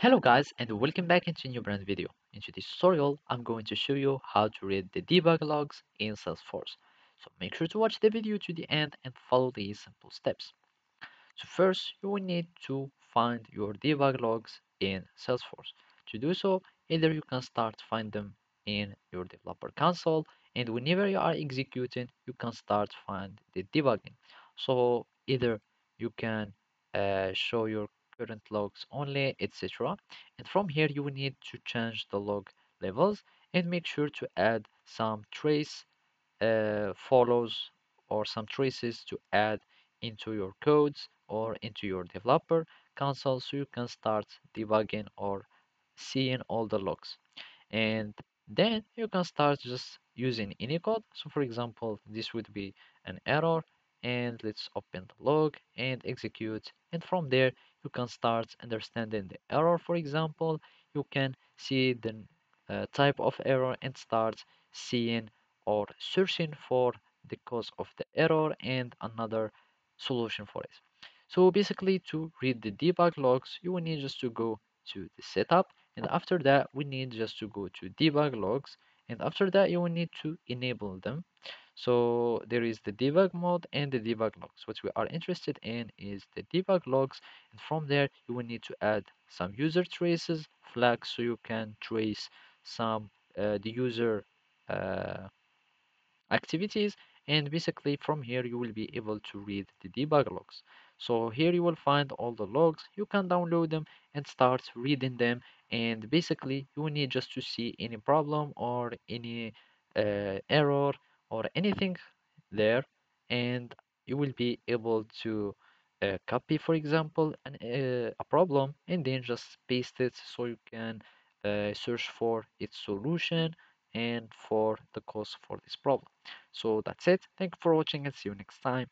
Hello guys and welcome back into a new brand video. In today's tutorial, I'm going to show you how to read the debug logs in Salesforce. So make sure to watch the video to the end and follow these simple steps. So first, you will need to find your debug logs in Salesforce. To do so, either you can start find them in your developer console, and whenever you are executing, you can start find the debugging. So either you can show your current logs only, etc. And from here, you will need to change the log levels and make sure to add some trace follows or some traces to add into your codes or into your developer console so you can start debugging or seeing all the logs, and then you can start just using any code. So for example, this would be an error, and let's open the log and execute, and from there you can start understanding the error. For example, you can see the type of error and start seeing or searching for the cause of the error and another solution for it. So basically, to read the debug logs, you will need just to go to the setup, and after that we need just to go to debug logs, and after that you will need to enable them. So there is the debug mode and the debug logs. What we are interested in is the debug logs, and from there you will need to add some user traces flags so you can trace some the user uh, activities, and basically from here you will be able to read the debug logs. So here you will find all the logs. You can download them and start reading them, and basically you will need just to see any problem or any error or anything there, and you will be able to copy, for example, a problem and then just paste it so you can search for its solution and for the cause for this problem. So that's it. Thank you for watching and see you next time.